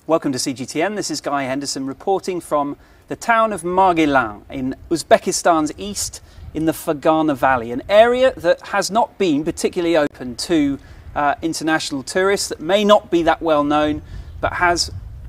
Welcome to CGTN. This is Guy Henderson reporting from the town of Margilan in Uzbekistan's east in the Fergana Valley, an area that has not been particularly open to international tourists, that may not be that well known, but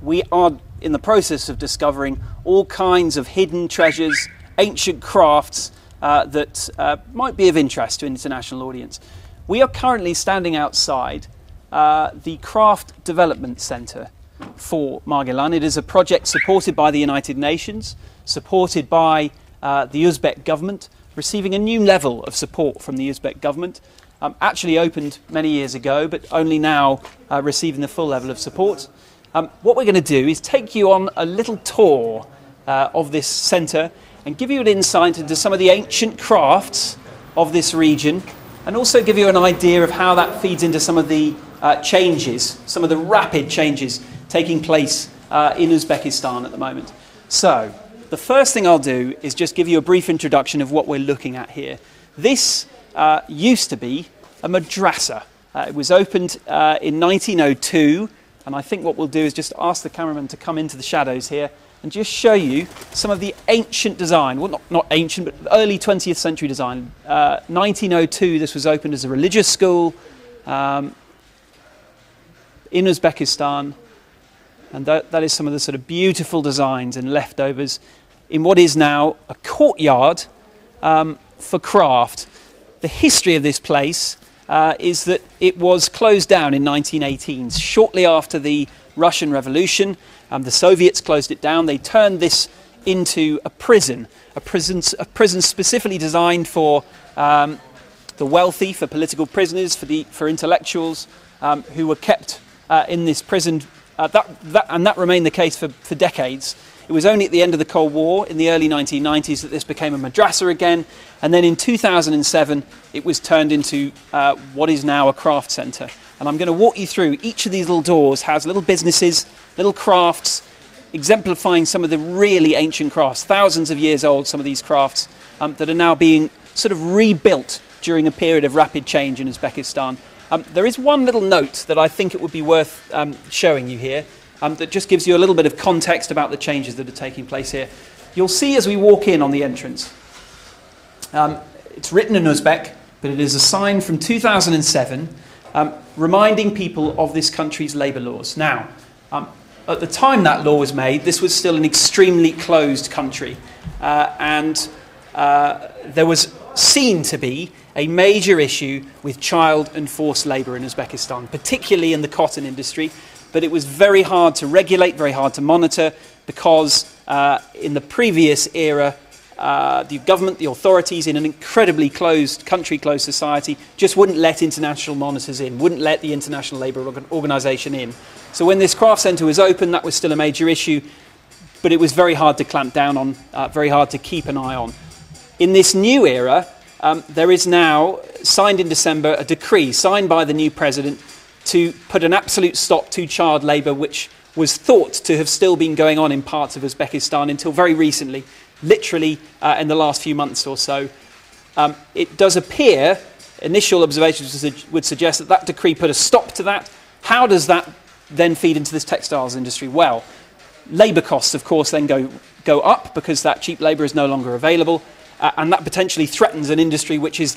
we are in the process of discovering all kinds of hidden treasures, ancient crafts that might be of interest to an international audience. We are currently standing outside the Craft Development Centre for Margilan. It is a project supported by the United Nations, supported by the Uzbek government, receiving a new level of support from the Uzbek government. Actually opened many years ago, but only now receiving the full level of support. What we're going to do is take you on a little tour of this centre and give you an insight into some of the ancient crafts of this region, and also give you an idea of how that feeds into some of the changes, some of the rapid changes taking place in Uzbekistan at the moment. So, the first thing I'll do is just give you a brief introduction of what we're looking at here. This used to be a madrasah. It was opened in 1902, and I think what we'll do is just ask the cameraman to come into the shadows here and just show you some of the ancient design, well not ancient, but early 20th century design. 1902, this was opened as a religious school in Uzbekistan. And that is some of the sort of beautiful designs and leftovers in what is now a courtyard for craft. The history of this place is that it was closed down in 1918, shortly after the Russian Revolution. The Soviets closed it down. They turned this into a prison specifically designed for the wealthy, for political prisoners, for intellectuals who were kept in this prison. That remained the case for decades. It was only at the end of the Cold War, in the early 1990s, that this became a madrasah again. And then in 2007, it was turned into what is now a craft centre. And I'm going to walk you through. Each of these little doors has little businesses, little crafts, exemplifying some of the really ancient crafts, thousands of years old, some of these crafts, that are now being sort of rebuilt during a period of rapid change in Uzbekistan. There is one little note that I think it would be worth showing you here that just gives you a little bit of context about the changes that are taking place here. You'll see as we walk in on the entrance, it's written in Uzbek, but it is a sign from 2007 reminding people of this country's labour laws. Now, at the time that law was made, this was still an extremely closed country, and there was seen to be a major issue with child and forced labour in Uzbekistan, particularly in the cotton industry. But it was very hard to regulate, very hard to monitor, because in the previous era, the government, the authorities, in an incredibly closed country, closed society, just wouldn't let international monitors in, wouldn't let the International Labour Organisation in. So when this craft centre was open, that was still a major issue, but it was very hard to clamp down on, very hard to keep an eye on. In this new era, there is now, signed in December, a decree signed by the new president to put an absolute stop to child labour, which was thought to have still been going on in parts of Uzbekistan until very recently, literally in the last few months or so. It does appear, initial observations would suggest that that decree put a stop to that. How does that then feed into this textiles industry? Well, labour costs, of course, then go up because that cheap labour is no longer available. And that potentially threatens an industry which is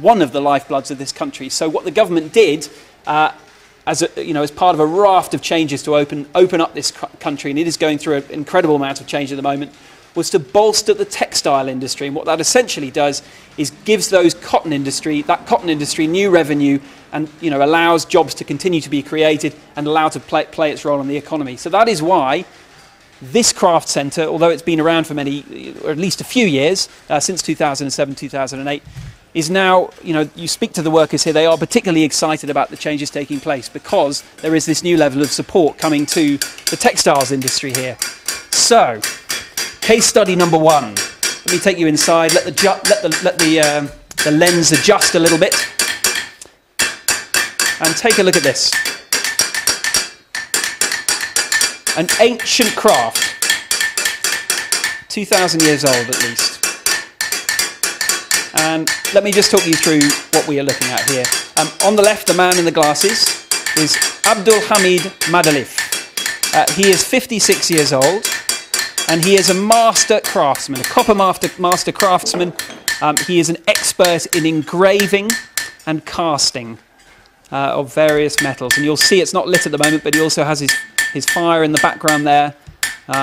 one of the lifebloods of this country. So what the government did, as part of a raft of changes to open up this country, and it is going through an incredible amount of change at the moment, was to bolster the textile industry. And what that essentially does is gives that cotton industry new revenue, and allows jobs to continue to be created and allow to play its role in the economy. So that is why this craft centre, although it's been around for many, or at least a few years, since 2007, 2008, is now, you speak to the workers here, they are particularly excited about the changes taking place because there is this new level of support coming to the textiles industry here. So, case study number one. Let me take you inside, let the lens adjust a little bit, and take a look at this. An ancient craft, 2,000 years old at least. And let me just talk you through what we are looking at here. On the left, the man in the glasses is Abdul Hamid Madalif. He is 56 years old, and he is a master craftsman, a copper master craftsman. He is an expert in engraving and casting of various metals. And you'll see it's not lit at the moment, but he also has his fire in the background there,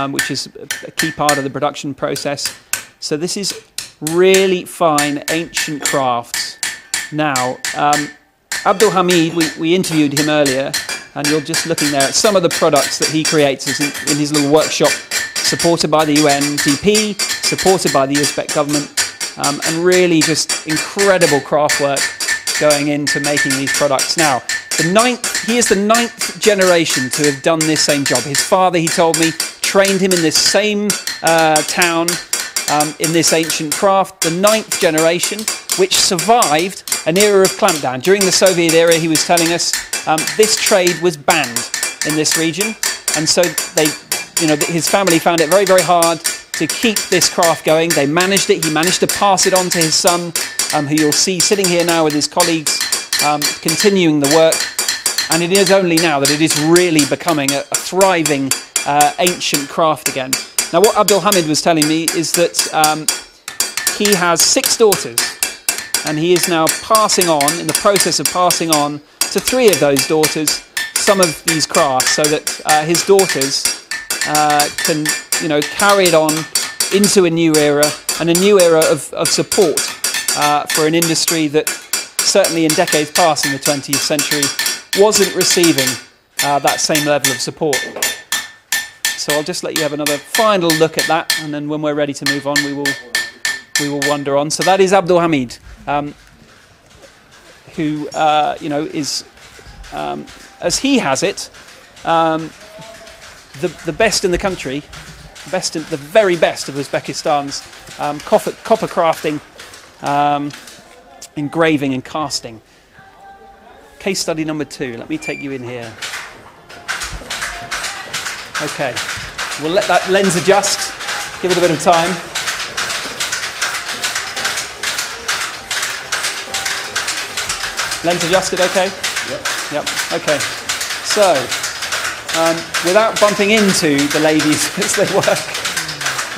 which is a key part of the production process. So this is really fine ancient crafts. Now, Abdul Hamid, we interviewed him earlier, and you're just looking there at some of the products that he creates in his little workshop, supported by the UNDP, supported by the Uzbek government, and really just incredible craft work going into making these products. Now, he is the 9th generation to have done this same job. His father, he told me, trained him in this same town, in this ancient craft, the 9th generation, which survived an era of clampdown. During the Soviet era, he was telling us, this trade was banned in this region, and so his family found it very, very hard to keep this craft going. They managed it. He managed to pass it on to his son, who you'll see sitting here now with his colleagues, continuing the work. And it is only now that it is really becoming a thriving ancient craft again. Now, what Abdul Hamid was telling me is that he has 6 daughters, and he is now passing on, in the process of passing on to 3 of those daughters, some of these crafts, so that his daughters can, carry it on into a new era, and a new era of support for an industry that certainly in decades past in the 20th century wasn't receiving that same level of support. So I'll just let you have another final look at that, and then when we're ready to move on, we will wander on. So that is Abdul Hamid, who is, as he has it, the best in the country, the very best of Uzbekistan's copper crafting, engraving and casting. Case study number 2. Let me take you in here. Okay, we'll let that lens adjust, give it a bit of time. Lens adjusted, okay? Yep. Okay. So, without bumping into the ladies as they work,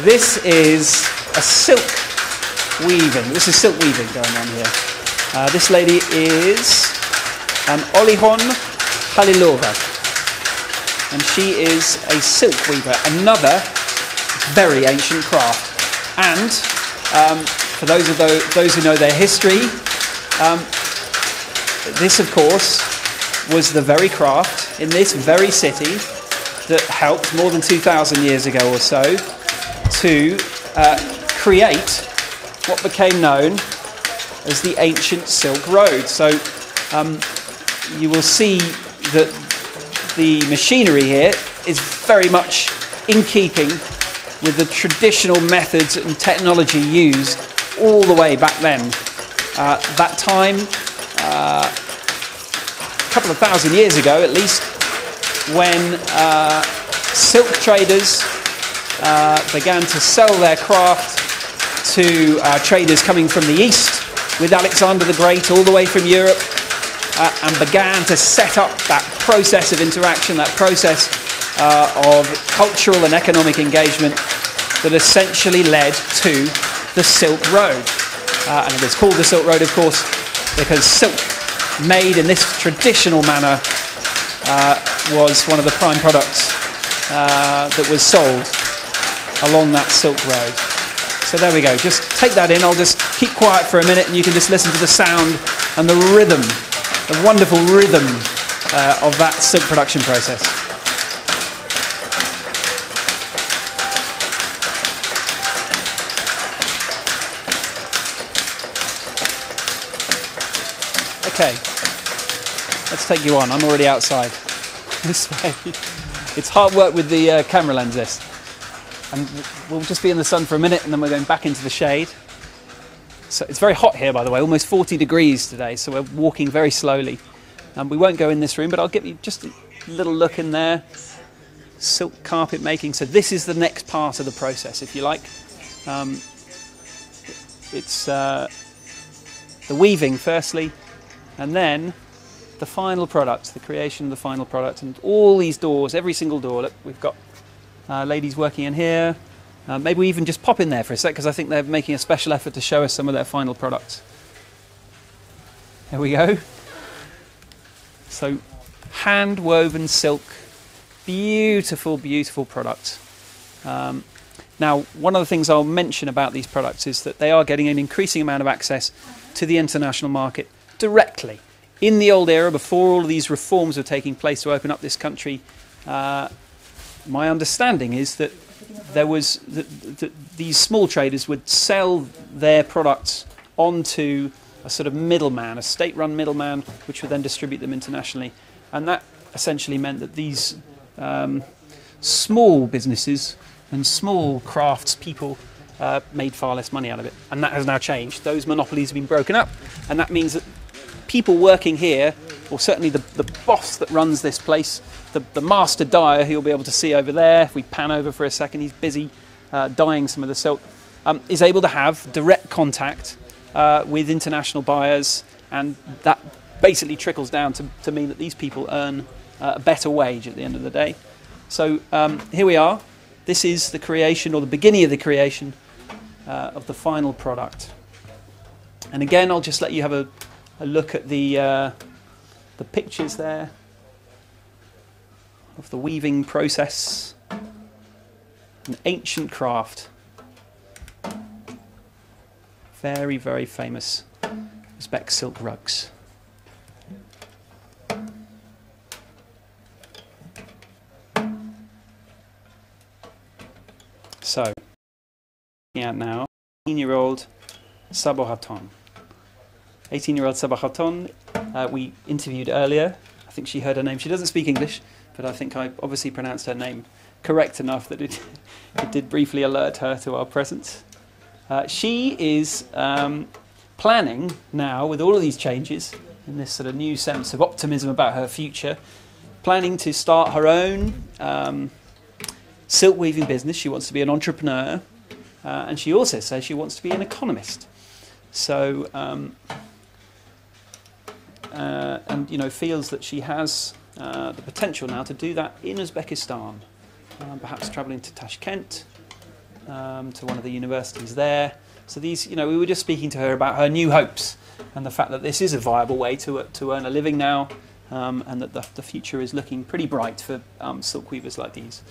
this is a silk weaving. This is silk weaving going on here. This lady is Olihon Halilova, and she is a silk weaver, another very ancient craft. And for those who know their history, this, of course, was the very craft in this very city that helped more than 2,000 years ago or so to create what became known as the ancient Silk Road. So you will see that the machinery here is very much in keeping with the traditional methods and technology used all the way back then. That time, a couple of thousand years ago at least, when silk traders began to sell their craft to traders coming from the east with Alexander the Great all the way from Europe, and began to set up that process of interaction, that process of cultural and economic engagement that essentially led to the Silk Road. And it was called the Silk Road, of course, because silk made in this traditional manner was one of the prime products that was sold along that Silk Road. So there we go. Just take that in. I'll just keep quiet for a minute and you can just listen to the sound and the rhythm, the wonderful rhythm of that silk production process. Okay, let's take you on. I'm already outside. This way. It's hard work with the camera lens, this. And we'll just be in the sun for a minute and then we're going back into the shade. So it's very hot here, by the way, almost 40 degrees today, so we're walking very slowly. We won't go in this room, but I'll give you just a little look in there. Silk carpet making. So this is the next part of the process, if you like. It's the weaving, firstly, and then the final product, the creation of the final product, and all these doors, every single door. Look, we've got ladies working in here. Maybe we even just pop in there for a sec, because I think they're making a special effort to show us some of their final products. There we go. So, hand-woven silk, beautiful, beautiful product. Now, one of the things I'll mention about these products is that they are getting an increasing amount of access to the international market directly. In the old era, before all of these reforms were taking place to open up this country, my understanding is that there was these small traders would sell their products onto a sort of middleman, a state-run middleman, which would then distribute them internationally. And that essentially meant that these small businesses and small crafts people made far less money out of it. And that has now changed. Those monopolies have been broken up, and that means that people working here, or certainly the boss that runs this place, the master dyer, who you'll be able to see over there, if we pan over for a second, he's busy dyeing some of the silk, is able to have direct contact with international buyers, and that basically trickles down to mean that these people earn a better wage at the end of the day. So here we are. This is the creation, or the beginning of the creation, of the final product. And again, I'll just let you have a look at the pictures there of the weaving process. An ancient craft. Very, very famous Uzbek silk rugs. So, looking at now, 18-year-old Sabah Hatun. 18-year-old Sabah Hatun, we interviewed earlier. I think she heard her name. She doesn't speak English, but I think I obviously pronounced her name correct enough that it did briefly alert her to our presence. She is planning now, with all of these changes, in this sort of new sense of optimism about her future, planning to start her own silk weaving business. She wants to be an entrepreneur, and she also says she wants to be an economist. So, and you know, feels that she has the potential now to do that in Uzbekistan, perhaps travelling to Tashkent, to one of the universities there. So these, you know, we were just speaking to her about her new hopes and the fact that this is a viable way to earn a living now. And that the future is looking pretty bright for silk weavers like these.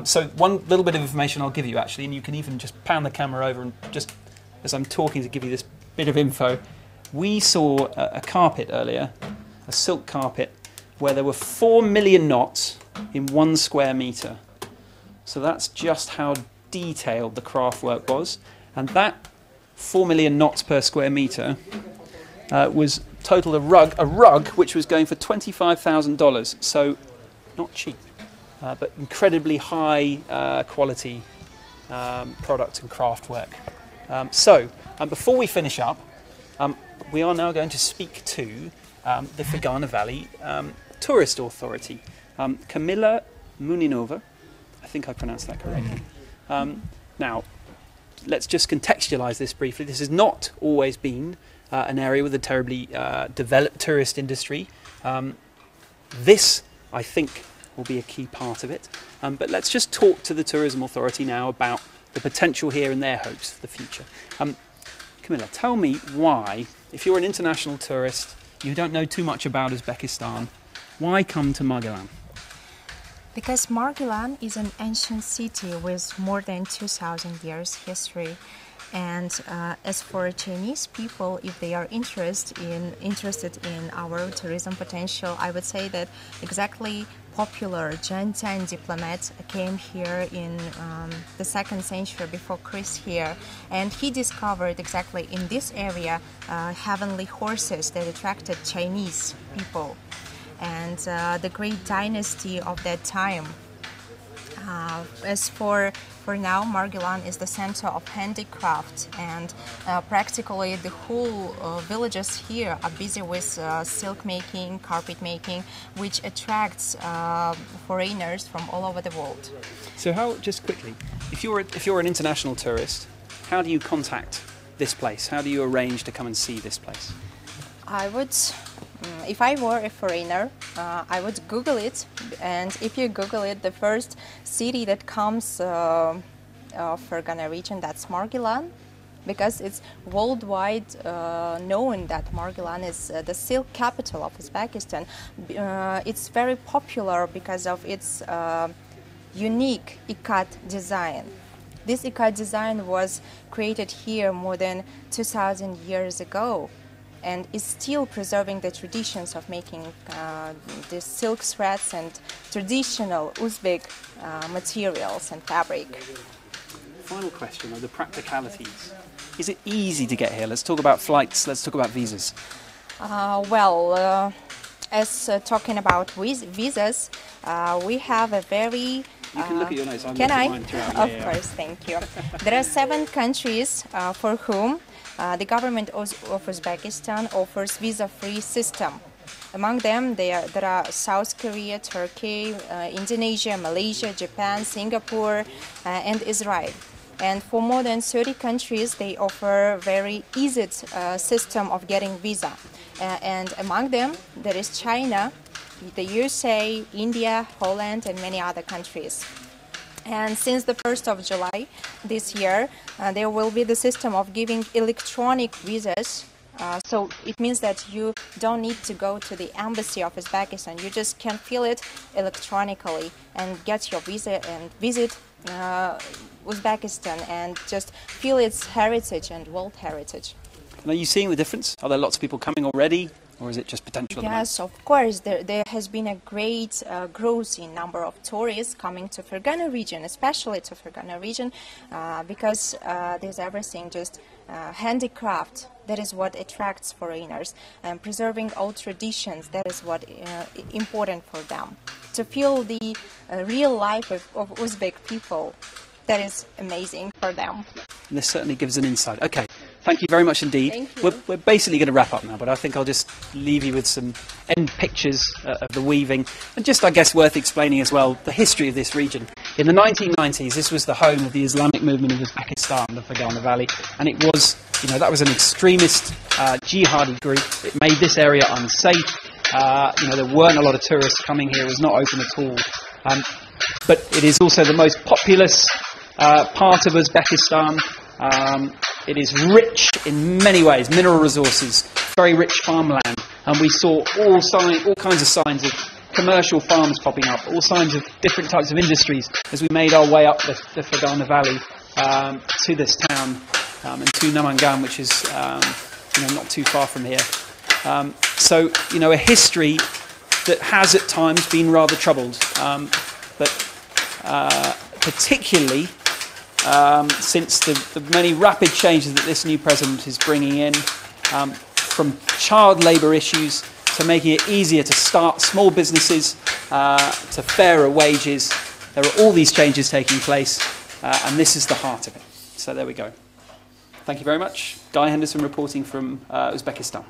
So one little bit of information I'll give you actually, and you can even just pan the camera over and just, as I'm talking, to give you this bit of info. We saw a carpet earlier, a silk carpet, where there were 4 million knots in 1 square metre. So that's just how detailed the craft work was. And that 4 million knots per square metre was total a rug which was going for $25,000, so not cheap, but incredibly high quality product and craft work. So before we finish up, we are now going to speak to the Fergana Valley Tourist Authority, Kamila Muninova. I think I pronounced that correctly. Now, let's just contextualise this briefly. This has not always been an area with a terribly developed tourist industry. This, I think, will be a key part of it. But let's just talk to the Tourism Authority now about the potential here and their hopes for the future. Camilla, tell me why, if you're an international tourist, you don't know too much about Uzbekistan, why come to Margilan? Because Margilan is an ancient city with more than 2,000 years history. And as for Chinese people, if they are interested in our tourism potential, I would say that exactly popular Jantan diplomat came here in the 2nd century before Christ here, and he discovered exactly in this area heavenly horses that attracted Chinese people, and the great dynasty of that time. As for now, Margilan is the center of handicraft, and practically the whole villages here are busy with silk making, carpet making, which attracts foreigners from all over the world. So how, just quickly, if you're an international tourist, how do you contact this place? How do you arrange to come and see this place? I would if I were a foreigner, I would Google it, and if you Google it, the first city that comes of Fergana region, that's Margilan, because it's worldwide known that Margilan is the silk capital of Uzbekistan. It's very popular because of its unique ikat design. This ikat design was created here more than 2,000 years ago, and is still preserving the traditions of making the silk threads and traditional Uzbek materials and fabric. Final question of the practicalities. Is it easy to get here? Let's talk about flights, let's talk about visas. As talking about visas, we have a very... You can look at your notes. Can I? Mine throughout. Of course, thank you. There are 7 countries for whom the government of Uzbekistan offers visa-free system. Among them, there are South Korea, Turkey, Indonesia, Malaysia, Japan, Singapore, and Israel. And for more than 30 countries, they offer very easy system of getting visa. And among them, there is China, the USA, India, Holland, and many other countries. And since the 1st of July this year, there will be the system of giving electronic visas. So it means that you don't need to go to the embassy of Uzbekistan. You just can fill it electronically and get your visa and visit Uzbekistan and just feel its heritage and world heritage. And are you seeing the difference? Are there lots of people coming already, or is it just potential? Yes, of course. There has been a great growth in number of tourists coming to Fergana region, especially to Fergana region, because there's everything just handicraft. That is what attracts foreigners, and preserving old traditions. That is what important for them. To feel the real life of Uzbek people, that is amazing for them. And this certainly gives an insight. Okay, thank you very much indeed. Thank you. We're basically going to wrap up now, but I think I'll just leave you with some end pictures of the weaving, and just, I guess, worth explaining as well the history of this region. In the 1990s, this was the home of the Islamic movement of Uzbekistan, the Fergana Valley, and it was, that was an extremist jihadi group. It made this area unsafe. There weren't a lot of tourists coming here. It was not open at all. But it is also the most populous part of Uzbekistan. It is rich in many ways, mineral resources, very rich farmland, and we saw all kinds of signs of commercial farms popping up, all signs of different types of industries as we made our way up the Fergana Valley to this town and to Namangan, which is not too far from here. So a history that has at times been rather troubled, but particularly since the many rapid changes that this new president is bringing in, from child labour issues to making it easier to start small businesses, to fairer wages. There are all these changes taking place, and this is the heart of it. So there we go. Thank you very much. Guy Henderson reporting from Uzbekistan.